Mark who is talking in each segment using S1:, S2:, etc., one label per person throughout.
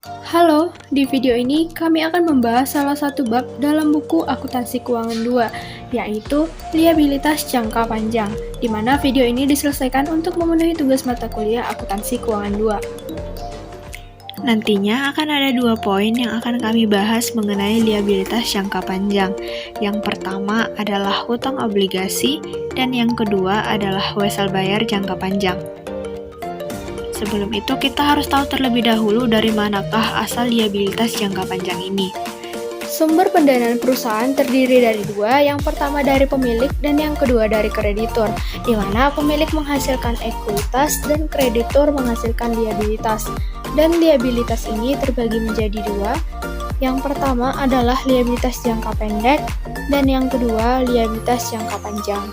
S1: Halo, di video ini kami akan membahas salah satu bab dalam buku Akuntansi Keuangan 2, yaitu liabilitas jangka panjang, di mana video ini diselesaikan untuk memenuhi tugas mata kuliah Akuntansi Keuangan 2.
S2: Nantinya akan ada 2 poin yang akan kami bahas mengenai liabilitas jangka panjang. Yang pertama adalah hutang obligasi, dan yang kedua adalah wesel bayar jangka panjang. Sebelum itu, kita harus tahu terlebih dahulu dari manakah asal liabilitas jangka panjang ini.
S1: Sumber pendanaan perusahaan terdiri dari dua, yang pertama dari pemilik dan yang kedua dari kreditur, di mana pemilik menghasilkan ekuitas dan kreditur menghasilkan liabilitas. Dan liabilitas ini terbagi menjadi dua. Yang pertama adalah liabilitas jangka pendek, dan yang kedua liabilitas jangka panjang.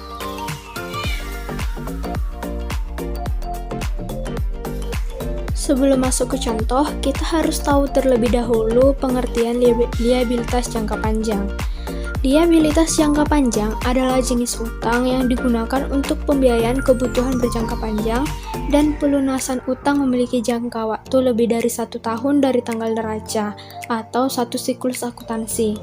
S1: Sebelum masuk ke contoh, kita harus tahu terlebih dahulu pengertian liabilitas jangka panjang. Liabilitas jangka panjang adalah jenis utang yang digunakan untuk pembiayaan kebutuhan berjangka panjang dan pelunasan utang memiliki jangka waktu lebih dari 1 tahun dari tanggal neraca atau 1 siklus akuntansi.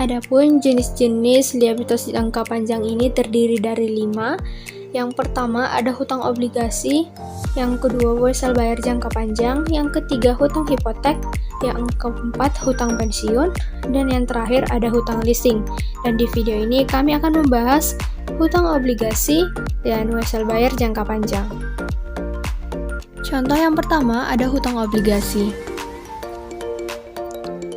S1: Adapun jenis-jenis liabilitas jangka panjang ini terdiri dari 5. Yang pertama ada hutang obligasi, yang kedua wesel bayar jangka panjang, yang ketiga hutang hipotek, yang keempat hutang pensiun, dan yang terakhir ada hutang leasing. Dan di video ini kami akan membahas hutang obligasi dan wesel bayar jangka panjang. Contoh yang pertama ada hutang obligasi.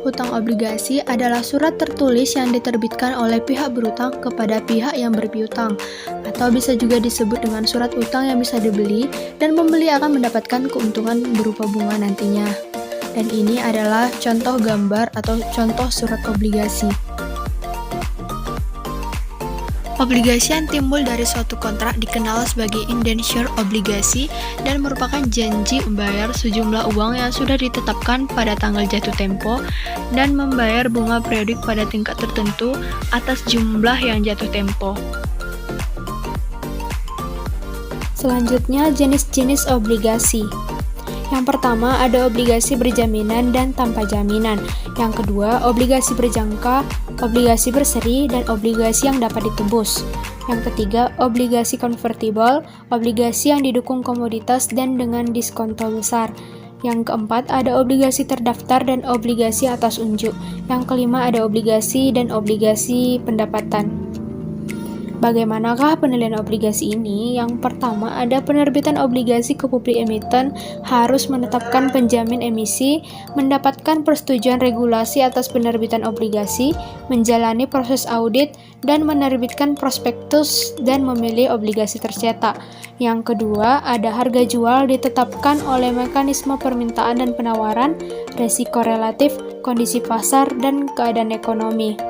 S1: Hutang obligasi adalah surat tertulis yang diterbitkan oleh pihak berutang kepada pihak yang berpiutang, atau bisa juga disebut dengan surat utang yang bisa dibeli dan pembeli akan mendapatkan keuntungan berupa bunga nantinya. Dan ini adalah contoh gambar atau contoh surat obligasi. Obligasi yang timbul dari suatu kontrak dikenal sebagai indenture obligasi dan merupakan janji membayar sejumlah uang yang sudah ditetapkan pada tanggal jatuh tempo dan membayar bunga periodik pada tingkat tertentu atas jumlah yang jatuh tempo. Selanjutnya, jenis-jenis obligasi. Yang pertama ada obligasi berjaminan dan tanpa jaminan. Yang kedua, obligasi berjangka, obligasi berseri, dan obligasi yang dapat ditebus. Yang ketiga, obligasi konvertibel, obligasi yang didukung komoditas dan dengan diskonto besar. Yang keempat, ada obligasi terdaftar dan obligasi atas unjuk. Yang kelima, ada obligasi dan obligasi pendapatan. Bagaimanakah penilaian obligasi ini? Yang pertama, ada penerbitan obligasi ke publik emiten harus menetapkan penjamin emisi, mendapatkan persetujuan regulasi atas penerbitan obligasi, menjalani proses audit, dan menerbitkan prospektus dan memilih obligasi tercetak. Yang kedua, ada harga jual ditetapkan oleh mekanisme permintaan dan penawaran, resiko relatif, kondisi pasar, dan keadaan ekonomi.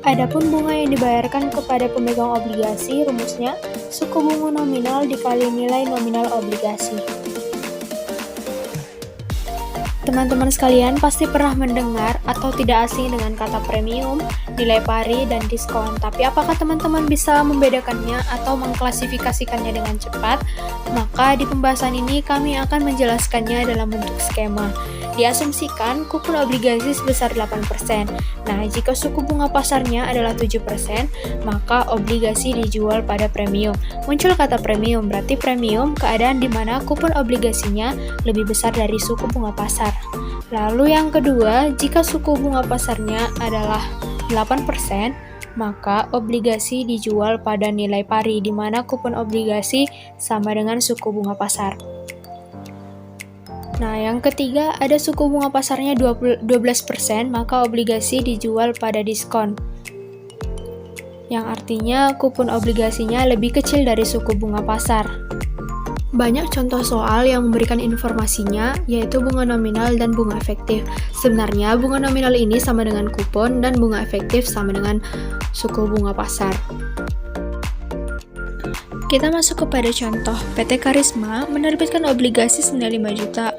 S1: Adapun bunga yang dibayarkan kepada pemegang obligasi, rumusnya suku bunga nominal dikali nilai nominal obligasi. Teman-teman sekalian pasti pernah mendengar atau tidak asing dengan kata premium, nilai pari, dan diskon. Tapi apakah teman-teman bisa membedakannya atau mengklasifikasikannya dengan cepat? Maka di pembahasan ini kami akan menjelaskannya dalam bentuk skema. Diasumsikan kupon obligasi sebesar 8%. Nah, jika suku bunga pasarnya adalah 7%, maka obligasi dijual pada premium. Muncul kata premium, berarti premium keadaan di mana kupon obligasinya lebih besar dari suku bunga pasar. Lalu yang kedua, jika suku bunga pasarnya adalah 8%, maka obligasi dijual pada nilai pari, di mana kupon obligasi sama dengan suku bunga pasar. Nah, yang ketiga, ada suku bunga pasarnya 12%, maka obligasi dijual pada diskon. Yang artinya kupon obligasinya lebih kecil dari suku bunga pasar. Banyak contoh soal yang memberikan informasinya, yaitu bunga nominal dan bunga efektif. Sebenarnya bunga nominal ini sama dengan kupon dan bunga efektif sama dengan suku bunga pasar. Kita masuk kepada contoh. PT Karisma menerbitkan obligasi senilai 5 juta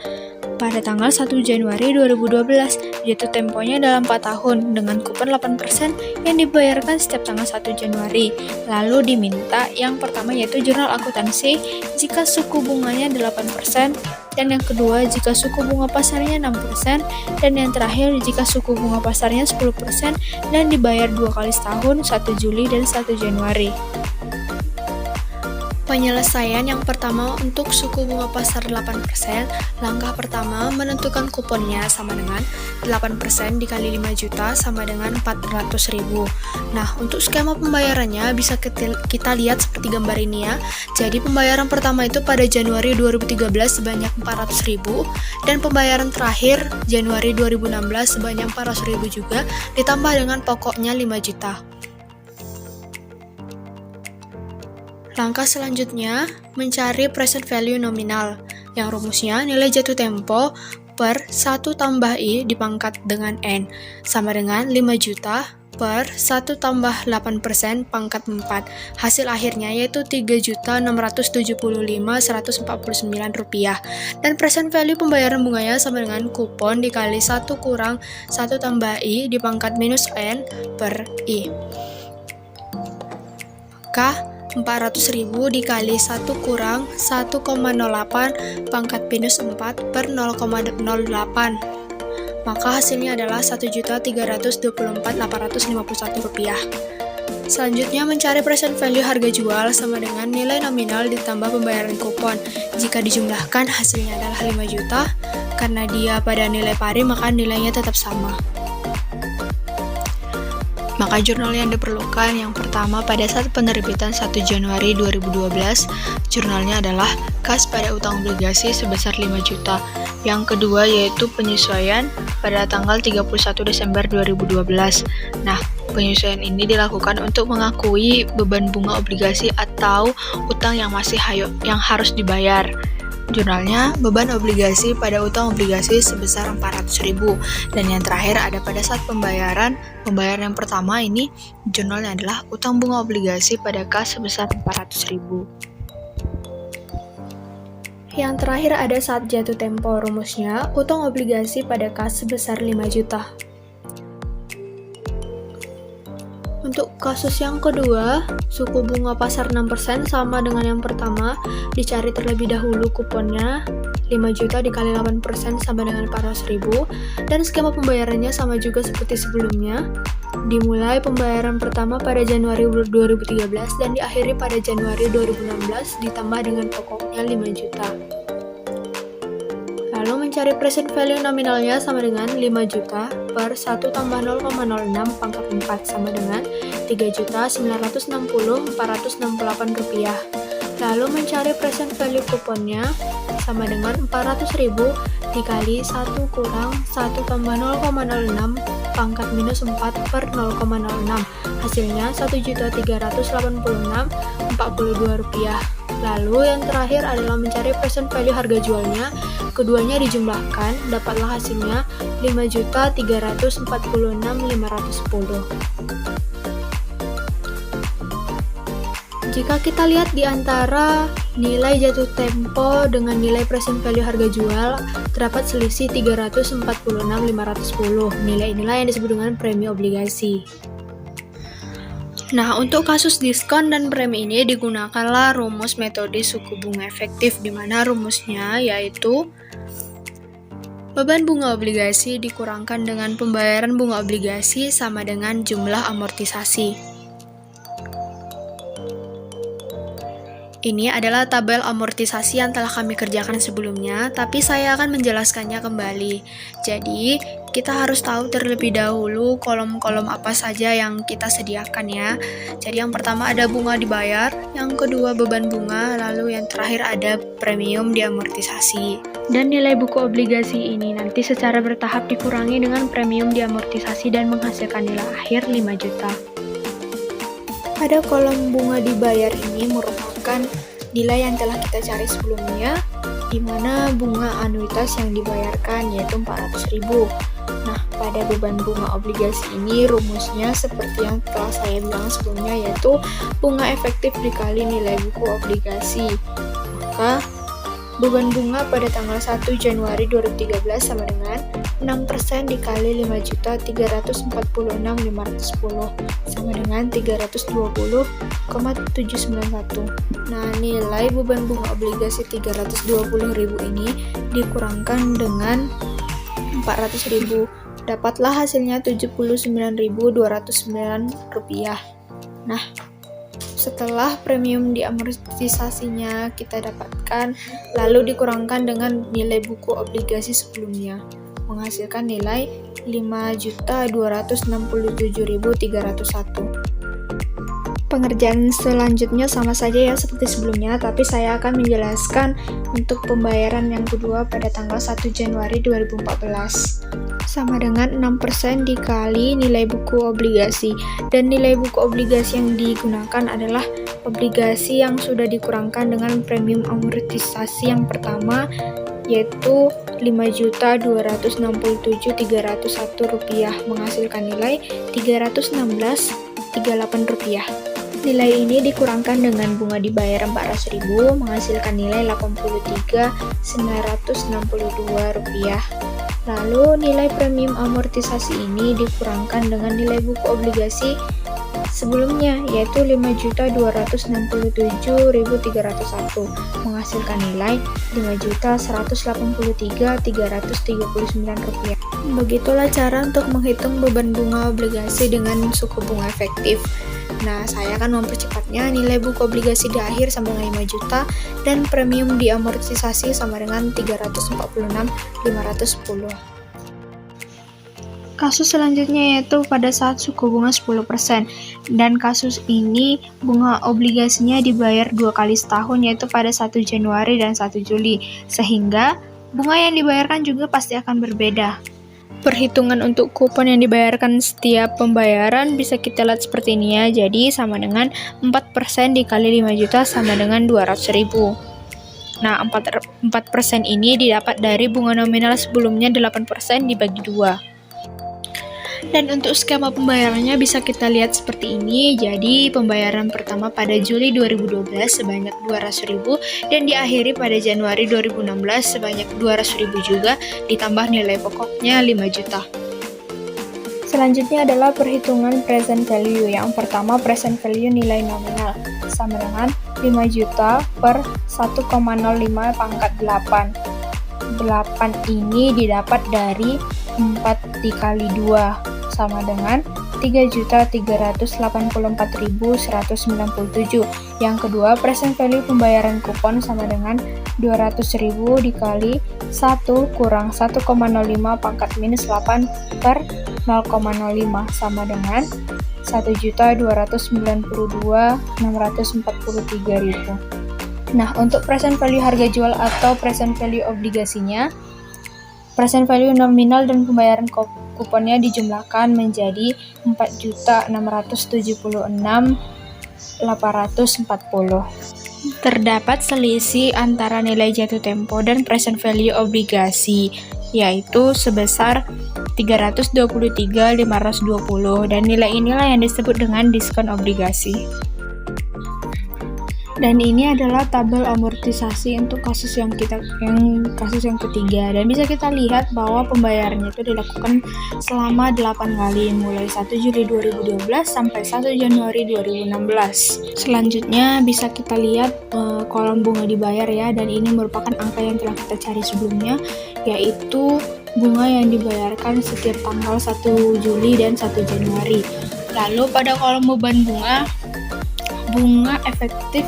S1: pada tanggal 1 Januari 2012 Jatuh temponya dalam 4 tahun dengan kupon 8% yang dibayarkan setiap tanggal 1 Januari. Lalu diminta yang pertama yaitu jurnal akuntansi jika suku bunganya 8%, dan yang kedua jika suku bunga pasarnya 6%, dan yang terakhir jika suku bunga pasarnya 10% dan dibayar 2 kali setahun, 1 Juli dan 1 Januari. Penyelesaian yang pertama untuk suku bunga pasar 8%, langkah pertama menentukan kuponnya sama dengan 8% dikali 5 juta sama dengan 400.000. Nah, untuk skema pembayarannya bisa kita lihat seperti gambar ini ya. Jadi pembayaran pertama itu pada Januari 2013 sebanyak 400.000 dan pembayaran terakhir Januari 2016 sebanyak 400.000 juga ditambah dengan pokoknya 5 juta. Langkah selanjutnya, mencari present value nominal, yang rumusnya nilai jatuh tempo per 1 tambah I dipangkat dengan N, sama dengan 5 juta per 1 tambah 8% pangkat 4. Hasil akhirnya yaitu 3.675.149 rupiah. Dan present value pembayaran bunganya sama dengan kupon dikali 1 kurang 1 tambah I dipangkat minus N per I. Maka 400.000 dikali 1 kurang 1,08 pangkat minus 4 per 0,08. Maka hasilnya adalah 1.324.851 rupiah. Selanjutnya mencari present value harga jual sama dengan nilai nominal ditambah pembayaran kupon. Jika dijumlahkan hasilnya adalah 5 juta. Karena dia pada nilai pari maka nilainya tetap sama. Maka jurnal yang diperlukan yang pertama pada saat penerbitan 1 Januari 2012, jurnalnya adalah kas pada utang obligasi sebesar 5 juta. Yang kedua yaitu penyesuaian pada tanggal 31 Desember 2012. Nah, penyesuaian ini dilakukan untuk mengakui beban bunga obligasi atau utang yang harus dibayar. Jurnalnya beban obligasi pada utang obligasi sebesar 400.000, dan yang terakhir ada pada saat pembayaran yang pertama ini jurnalnya adalah utang bunga obligasi pada kas sebesar 400.000. Yang terakhir ada saat jatuh tempo, rumusnya utang obligasi pada kas sebesar 5 juta. Untuk kasus yang kedua, suku bunga pasar 6% sama dengan yang pertama, dicari terlebih dahulu kuponnya 5 juta dikali 8% sama dengan 400.000, dan skema pembayarannya sama juga seperti sebelumnya. Dimulai pembayaran pertama pada Januari 2013 dan diakhiri pada Januari 2016 ditambah dengan pokoknya 5 juta. Lalu mencari present value nominalnya sama dengan 5 juta per 1 tambah 0,06 pangkat 4 sama dengan 3.960.468 rupiah. Lalu mencari present value kuponnya sama dengan 400.000 dikali 1 kurang 1 tambah 0,06 pangkat minus 4 per 0,06. Hasilnya 1.386.42 rupiah. Lalu yang terakhir adalah mencari present value harga jualnya. Keduanya dijumlahkan, dapatlah hasilnya 5.346.510. Jika kita lihat di antara nilai jatuh tempo dengan nilai present value harga jual, terdapat selisih 346.510. Nilai inilah yang disebut dengan premi obligasi. Nah, untuk kasus diskon dan premi ini digunakanlah rumus metode suku bunga efektif, di mana rumusnya yaitu beban bunga obligasi dikurangkan dengan pembayaran bunga obligasi sama dengan jumlah amortisasi. Ini adalah tabel amortisasi yang telah kami kerjakan sebelumnya, tapi saya akan menjelaskannya kembali. Jadi, kita harus tahu terlebih dahulu kolom-kolom apa saja yang kita sediakan ya. Jadi yang pertama ada bunga dibayar, yang kedua beban bunga, lalu yang terakhir ada premium diamortisasi. Dan nilai buku obligasi ini nanti secara bertahap dikurangi dengan premium diamortisasi dan menghasilkan nilai akhir 5 juta. Pada kolom bunga dibayar ini merupakan nilai yang telah kita cari sebelumnya, di mana bunga anuitas yang dibayarkan yaitu 400.000. Nah, pada beban bunga obligasi ini rumusnya seperti yang telah saya bilang sebelumnya, yaitu bunga efektif dikali nilai buku obligasi. Maka Beban bunga pada tanggal 1 Januari 2013 sama dengan 6% dikali 5.346.510 sama dengan 320,791. Nah, nilai beban bunga obligasi 320.000 ini dikurangkan dengan 400.000. Dapatlah hasilnya Rp79.209. Nah, setelah premium diamortisasinya kita dapatkan, lalu dikurangkan dengan nilai buku obligasi sebelumnya, menghasilkan nilai 5.267.301. Pengerjaan selanjutnya sama saja ya seperti sebelumnya, tapi saya akan menjelaskan untuk pembayaran yang kedua pada tanggal 1 Januari 2014. Sama dengan 6% dikali nilai buku obligasi, dan nilai buku obligasi yang digunakan adalah obligasi yang sudah dikurangkan dengan premium amortisasi yang pertama, yaitu Rp5.267.301, menghasilkan nilai Rp316.38. Nilai ini dikurangkan dengan bunga dibayar Rp400.000, menghasilkan nilai Rp83.962. Lalu nilai premium amortisasi ini dikurangkan dengan nilai buku obligasi sebelumnya, yaitu Rp5.267.301, menghasilkan nilai Rp5.183.339. Begitulah cara untuk menghitung beban bunga obligasi dengan suku bunga efektif. Nah, saya akan mempercepatnya. Nilai buku obligasi di akhir sama dengan 5 juta dan premium diamortisasi sama dengan 346.510. Kasus selanjutnya yaitu pada saat suku bunga 10%, dan kasus ini bunga obligasinya dibayar 2 kali setahun, yaitu pada 1 Januari dan 1 Juli, sehingga bunga yang dibayarkan juga pasti akan berbeda. Perhitungan untuk kupon yang dibayarkan setiap pembayaran bisa kita lihat seperti ini ya. Jadi sama dengan 4% dikali 5 juta sama dengan 200.000. Nah, 4% ini didapat dari bunga nominal sebelumnya 8% dibagi 2. Dan untuk skema pembayarannya bisa kita lihat seperti ini. Jadi pembayaran pertama pada Juli 2012 sebanyak 200.000 dan diakhiri pada Januari 2016 sebanyak 200.000 juga, ditambah nilai pokoknya 5 juta. Selanjutnya adalah perhitungan present value. Yang pertama, present value nilai nominal sama dengan 5 juta per 1,05 pangkat 8. 8 ini didapat dari 4 dikali 2 sama dengan 3.384.197. Yang kedua, present value pembayaran kupon sama dengan 200.000 dikali 1 kurang 1,05 pangkat minus 8 per 0,05 sama dengan 1.292.643.000. Nah, untuk present value harga jual atau present value obligasinya, present value nominal dan pembayaran kuponnya dijumlahkan menjadi 4.676.840. Terdapat selisih antara nilai jatuh tempo dan present value obligasi, yaitu sebesar 323.520, dan nilai inilah yang disebut dengan diskon obligasi. Dan ini adalah tabel amortisasi untuk kasus yang ketiga, dan bisa kita lihat bahwa pembayarannya itu dilakukan selama 8 kali mulai 1 Juli 2012 sampai 1 Januari 2016. Selanjutnya bisa kita lihat kolom bunga dibayar ya, dan ini merupakan angka yang telah kita cari sebelumnya, yaitu bunga yang dibayarkan setiap tanggal 1 Juli dan 1 Januari. Lalu pada kolom beban bunga efektif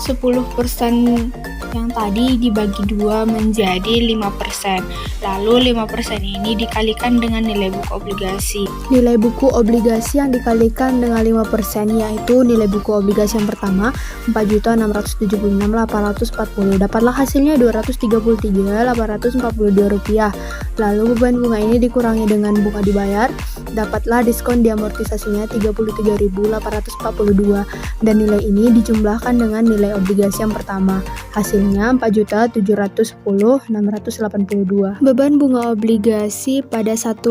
S1: 10% yang tadi dibagi 2 menjadi 5%. Lalu 5% ini dikalikan dengan nilai buku obligasi. Nilai buku obligasi yang dikalikan dengan 5% yaitu nilai buku obligasi yang pertama 4.676.840. Dapatlah hasilnya Rp233.842. Lalu beban bunga ini dikurangi dengan bunga dibayar, dapatlah diskon diamortisasinya Rp33.842, dan nilai ini dijumlahkan dengan nilai obligasi yang pertama. Hasilnya Rp4.710.682. Beban bunga obligasi pada 1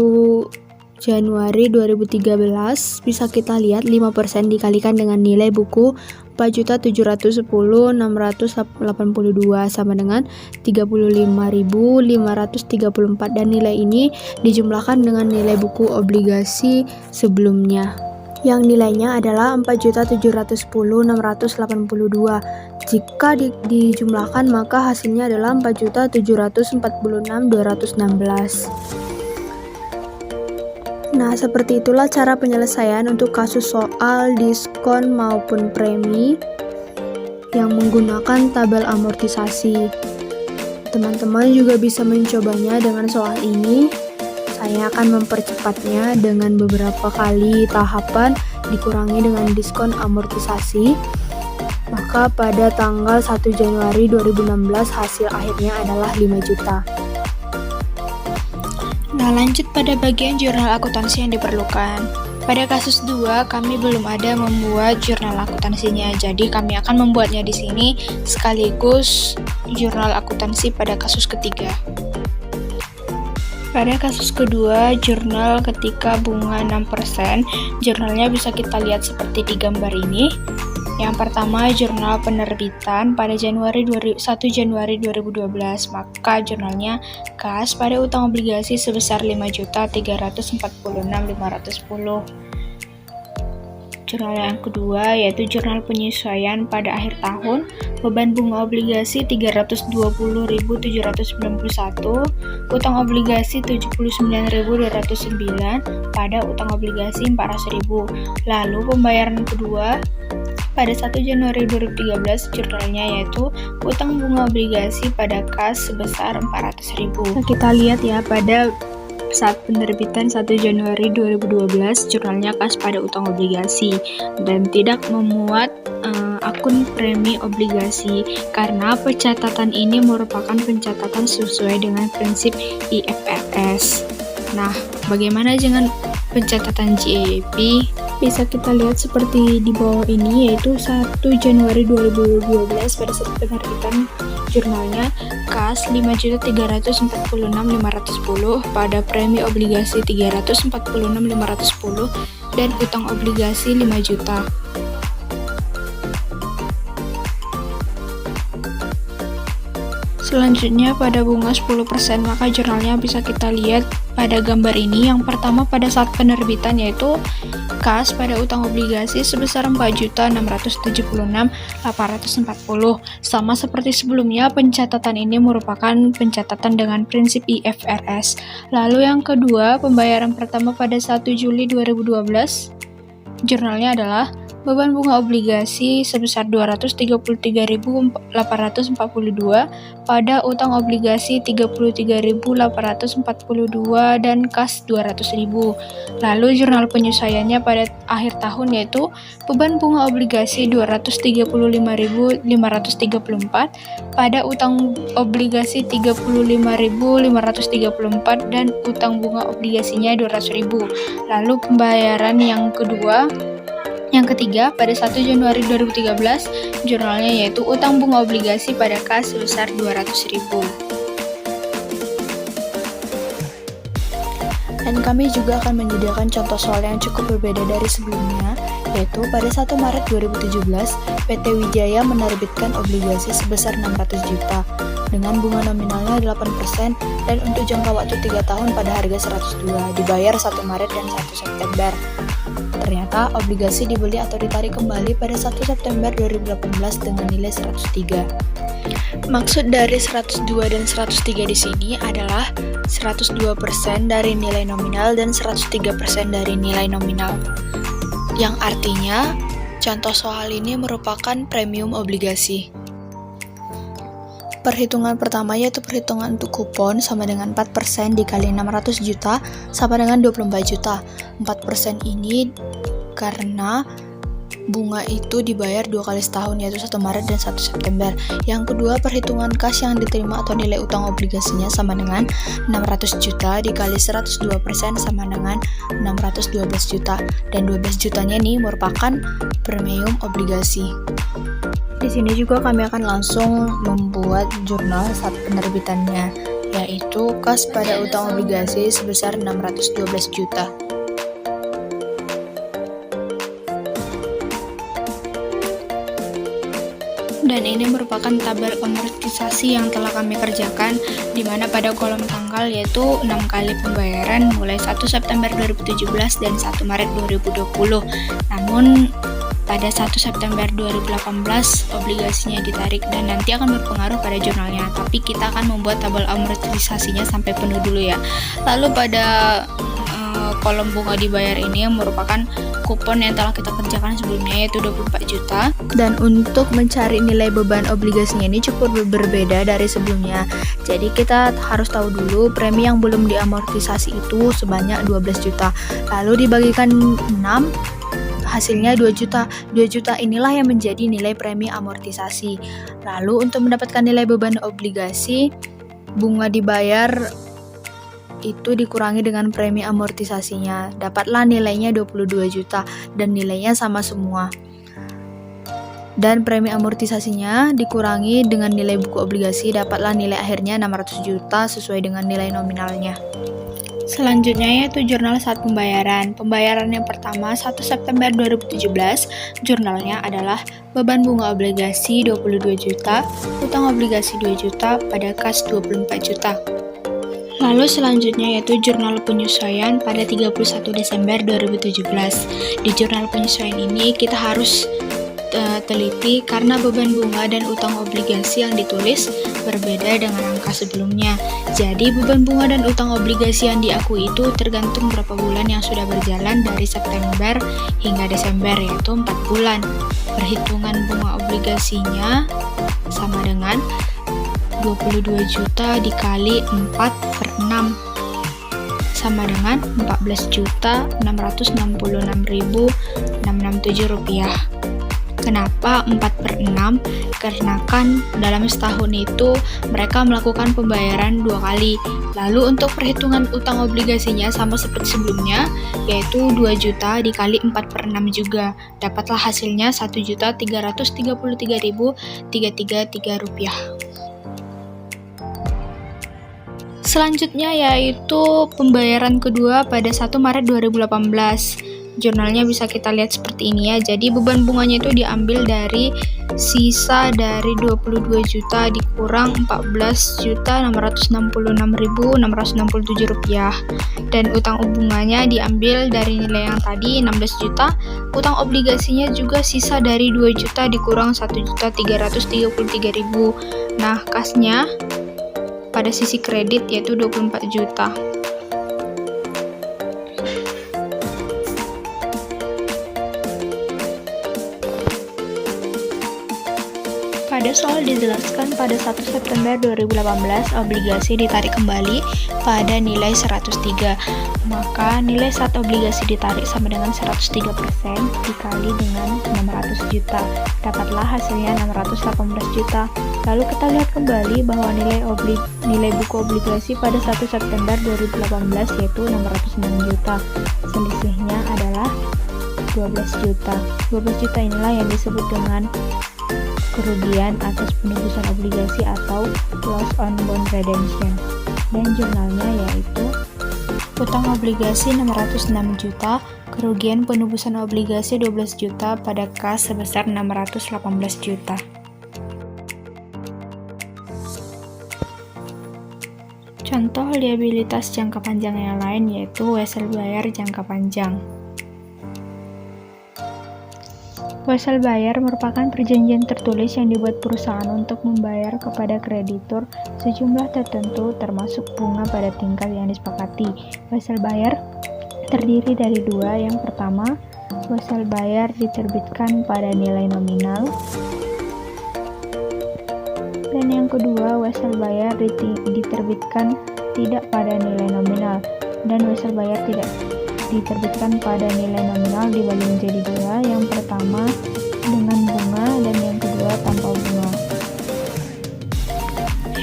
S1: Januari 2013 bisa kita lihat 5% dikalikan dengan nilai buku 4.710.682 sama dengan 35.534, dan nilai ini dijumlahkan dengan nilai buku obligasi sebelumnya yang nilainya adalah 4.710.682. Jika dijumlahkan maka hasilnya adalah 4.746.216. Nah, seperti itulah cara penyelesaian untuk kasus soal diskon maupun premi yang menggunakan tabel amortisasi. Teman-teman juga bisa mencobanya dengan soal ini. Saya akan mempercepatnya dengan beberapa kali tahapan dikurangi dengan diskon amortisasi. Maka pada tanggal 1 Januari 2016 hasil akhirnya adalah 5 juta.
S2: Nah, lanjut pada bagian jurnal akuntansi yang diperlukan. Pada kasus 2, kami belum ada membuat jurnal akuntansinya, jadi kami akan membuatnya di sini sekaligus jurnal akuntansi pada kasus ketiga. Pada kasus kedua, jurnal ketika bunga 6%, jurnalnya bisa kita lihat seperti di gambar ini. Yang pertama, jurnal penerbitan pada 1 Januari 2012, maka jurnalnya kas pada utang obligasi sebesar 5.346.510. Jurnal yang kedua yaitu jurnal penyesuaian pada akhir tahun, beban bunga obligasi 320.791, utang obligasi 79.209 pada utang obligasi 400.000. Lalu pembayaran kedua pada 1 Januari 2013, jurnalnya yaitu utang bunga obligasi pada kas sebesar 400.000.
S1: Nah, kita lihat ya, pada saat penerbitan 1 Januari 2012, jurnalnya kas pada utang obligasi dan tidak memuat akun premi obligasi karena pencatatan ini merupakan pencatatan sesuai dengan prinsip IFRS. Nah, bagaimana dengan pencatatan GAAP? Bisa kita lihat seperti di bawah ini, yaitu 1 Januari 2012 pada saat penerbitan jurnalnya kas 5.346.510 pada premi obligasi 346.510 dan utang obligasi 5 juta. Selanjutnya pada bunga 10%, maka jurnalnya bisa kita lihat pada gambar ini. Yang pertama pada saat penerbitan yaitu kas pada utang obligasi sebesar 4.676.840. Sama seperti sebelumnya, pencatatan ini merupakan pencatatan dengan prinsip IFRS. Lalu yang kedua, pembayaran pertama pada 1 Juli 2012, jurnalnya adalah beban bunga obligasi sebesar 233.842 pada utang obligasi 33.842 dan kas 200.000. Lalu jurnal penyesuaiannya pada akhir tahun yaitu beban bunga obligasi 235.534 pada utang obligasi 35.534 dan utang bunga obligasinya 200.000. Lalu pembayaran yang ketiga, pada 1 Januari 2013, jurnalnya yaitu utang bunga obligasi pada kas sebesar 200.000. Dan kami juga akan menyediakan contoh soal yang cukup berbeda dari sebelumnya, yaitu pada 1 Maret 2017, PT Wijaya menerbitkan obligasi sebesar 600 juta dengan bunga nominalnya 8% dan untuk jangka waktu 3 tahun pada harga 102, dibayar 1 Maret dan 1 September. Ternyata obligasi dibeli atau ditarik kembali pada 1 September 2018 dengan nilai 103. Maksud dari 102 dan 103 di sini adalah 102% dari nilai nominal dan 103% dari nilai nominal. Yang artinya, contoh soal ini merupakan premium obligasi. Perhitungan pertama yaitu perhitungan untuk kupon sama dengan 4% dikali 600 juta sama dengan 24 juta. 4% ini karena bunga itu dibayar 2 kali setahun yaitu 1 Maret dan 1 September. Yang kedua, perhitungan kas yang diterima atau nilai utang obligasinya sama dengan 600 juta dikali 102% sama dengan 612 juta. Dan 12 jutanya ini merupakan premium obligasi. Di sini juga kami akan langsung membuat jurnal saat penerbitannya, yaitu kas pada utang obligasi sebesar 612 juta. Dan ini merupakan tabel amortisasi yang telah kami kerjakan, di mana pada kolom tanggal yaitu 6 kali pembayaran mulai 1 September 2017 dan 1 Maret 2020. Namun pada 1 September 2018 obligasinya ditarik dan nanti akan berpengaruh pada jurnalnya. Tapi kita akan membuat tabel amortisasinya sampai penuh dulu ya. Lalu pada kolom bunga dibayar ini merupakan kupon yang telah kita kerjakan sebelumnya yaitu 24 juta. Dan untuk mencari nilai beban obligasinya ini cukup berbeda dari sebelumnya. Jadi kita harus tahu dulu premi yang belum diamortisasi itu sebanyak 12 juta. Lalu dibagikan 6, hasilnya 2 juta. 2 juta inilah yang menjadi nilai premi amortisasi. Lalu untuk mendapatkan nilai beban obligasi, bunga dibayar itu dikurangi dengan premi amortisasinya. Dapatlah nilainya 22 juta dan nilainya sama semua. Dan premi amortisasinya dikurangi dengan nilai buku obligasi, dapatlah nilai akhirnya 600 juta sesuai dengan nilai nominalnya. Selanjutnya yaitu jurnal saat pembayaran. Pembayaran yang pertama 1 September 2017, jurnalnya adalah beban bunga obligasi 22 juta, utang obligasi 2 juta, pada kas 24 juta. Lalu selanjutnya yaitu jurnal penyesuaian pada 31 Desember 2017. Di jurnal penyesuaian ini kita harus teliti karena beban bunga dan utang obligasi yang ditulis berbeda dengan angka sebelumnya. Jadi beban bunga dan utang obligasi yang diakui itu tergantung berapa bulan yang sudah berjalan dari September hingga Desember, yaitu 4 bulan. Perhitungan bunga obligasinya sama dengan 22 juta dikali 4/6 sama dengan 14.666.667 rupiah. Kenapa 4/6? Karena kan dalam setahun itu mereka melakukan pembayaran 2 kali. Lalu untuk perhitungan utang obligasinya sama seperti sebelumnya, yaitu 2 juta dikali 4/6 juga. Dapatlah hasilnya 1.333.333 rupiah. Selanjutnya yaitu pembayaran kedua pada 1 Maret 2018. Jurnalnya bisa kita lihat seperti ini ya. Jadi beban bunganya itu diambil dari sisa dari 22 juta dikurang 14.666.667 rupiah. Dan utang bunganya diambil dari nilai yang tadi 16 juta. Utang obligasinya juga sisa dari 2 juta dikurang 1.333.000. Nah, kasnya pada sisi kredit yaitu 24 juta. Pada soal dijelaskan pada 1 September 2018 obligasi ditarik kembali pada nilai 103. Maka nilai saat obligasi ditarik sama dengan 103% dikali dengan 600 juta. Dapatlah hasilnya 618 juta. Lalu kita lihat kembali bahwa nilai buku obligasi pada 1 September 2018 yaitu 606 juta. Selisihnya adalah 12 juta. 12 juta inilah yang disebut dengan kerugian atas penebusan obligasi atau loss on bond redemption. Dan jurnalnya yaitu utang obligasi 606 juta, kerugian penebusan obligasi 12 juta pada kas sebesar 618 juta. Contoh liabilitas jangka panjang yang lain yaitu wesel bayar jangka panjang. Wesel bayar merupakan perjanjian tertulis yang dibuat perusahaan untuk membayar kepada kreditur sejumlah tertentu termasuk bunga pada tingkat yang disepakati. Wesel bayar terdiri dari 2. Yang pertama, wesel bayar diterbitkan pada nilai nominal. Dan yang kedua, wesel bayar diterbitkan tidak pada nilai nominal. Dan wesel bayar tidak diterbitkan pada nilai nominal dibagi menjadi 2. Yang pertama dengan bunga dan yang kedua tanpa bunga.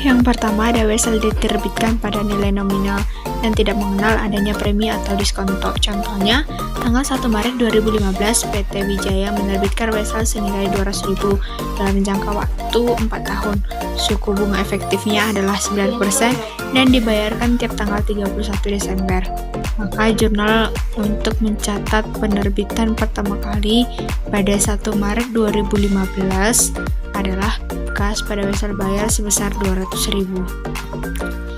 S1: Yang pertama ada wesel diterbitkan pada nilai nominal dan tidak mengenal adanya premi atau diskonto. Contohnya, tanggal 1 Maret 2015 PT Wijaya menerbitkan wesel senilai 200.000 dalam jangka waktu 4 tahun. Suku bunga efektifnya adalah 9% dan dibayarkan tiap tanggal 31 Desember. Maka jurnal untuk mencatat penerbitan pertama kali pada 1 Maret 2015
S2: adalah kas pada wesel bayar sebesar 200.000.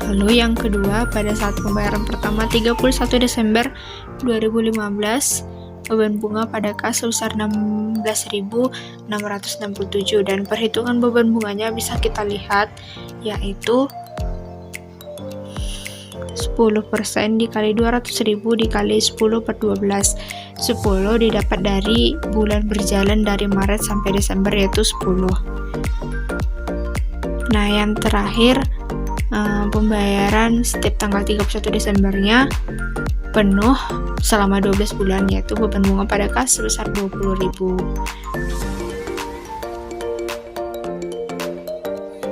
S2: Lalu yang kedua, pada saat pembayaran pertama 31 Desember 2015, beban bunga pada kas sebesar 16.667 dan perhitungan beban bunganya bisa kita lihat, yaitu 10% dikali 200.000 dikali 10 per 12. 10 didapat dari bulan berjalan dari Maret sampai Desember, yaitu 10. Nah, yang terakhir, pembayaran setiap tanggal 31 Desembernya penuh selama 12 bulan, yaitu beban bunga pada kas sebesar 20.000.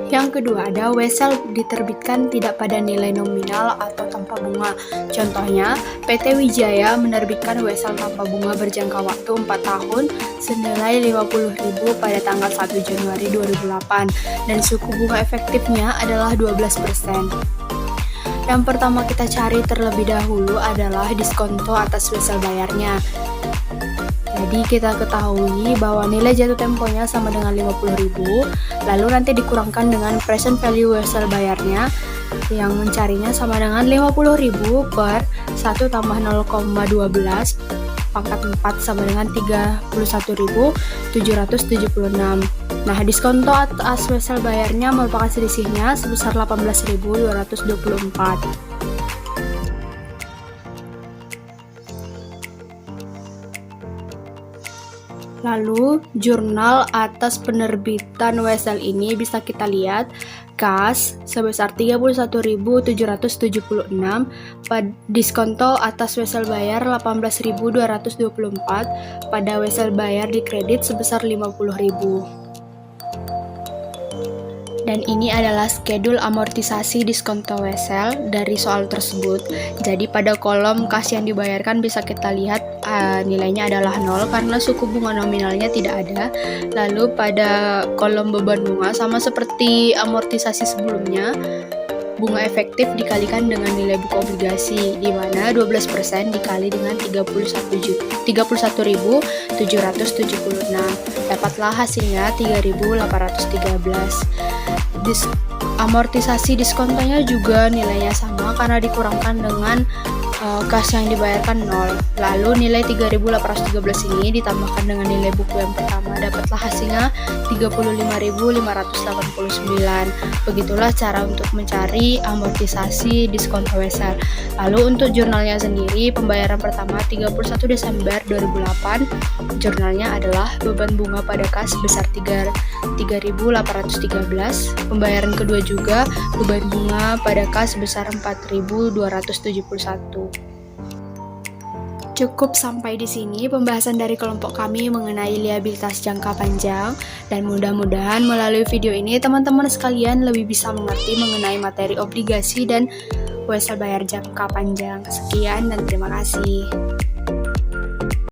S1: Yang kedua, ada wesel diterbitkan tidak pada nilai nominal atau tanpa bunga. Contohnya, PT Wijaya menerbitkan wesel tanpa bunga berjangka waktu 4 tahun senilai 50.000 pada tanggal 1 Januari 2008 dan suku bunga efektifnya adalah 12%. Yang pertama kita cari terlebih dahulu adalah diskonto atas wesel bayarnya. Jadi kita ketahui bahwa nilai jatuh temponya sama dengan 50.000, lalu nanti dikurangkan dengan present value wesel bayarnya yang mencarinya sama dengan 50.000 per 1 tambah 0,12 pangkat 4 sama dengan 31.776. Nah, diskonto atas wesel bayarnya merupakan selisihnya sebesar 18.224. Lalu, jurnal atas penerbitan wesel ini bisa kita lihat kas sebesar 31.776, diskonto atas wesel bayar 18.224, pada wesel bayar di kredit sebesar 50.000. Dan ini adalah schedule amortisasi diskonto wesel dari soal tersebut. Jadi pada kolom kas yang dibayarkan bisa kita lihat nilainya adalah 0 karena suku bunga nominalnya tidak ada. Lalu pada kolom beban bunga sama seperti amortisasi sebelumnya, bunga efektif dikalikan dengan nilai buku obligasi, di mana 12% dikali dengan 31.776. Dapatlah hasilnya 3.813. Amortisasi diskontonya juga nilainya sama karena dikurangkan dengan kas yang dibayarkan 0. Lalu nilai 3.813 ini ditambahkan dengan nilai buku yang pertama, dapatlah hasilnya 35.589. Begitulah cara untuk mencari amortisasi diskonto wesel. Lalu untuk jurnalnya sendiri, pembayaran pertama 31 Desember 2008, jurnalnya adalah beban bunga pada kas sebesar 3.813. Pembayaran kedua juga beban bunga pada kas sebesar 4.271. Cukup sampai di sini pembahasan dari kelompok kami mengenai liabilitas jangka panjang, dan mudah-mudahan melalui video ini teman-teman sekalian lebih bisa mengerti mengenai materi obligasi dan wesel bayar jangka panjang. Sekian dan terima kasih.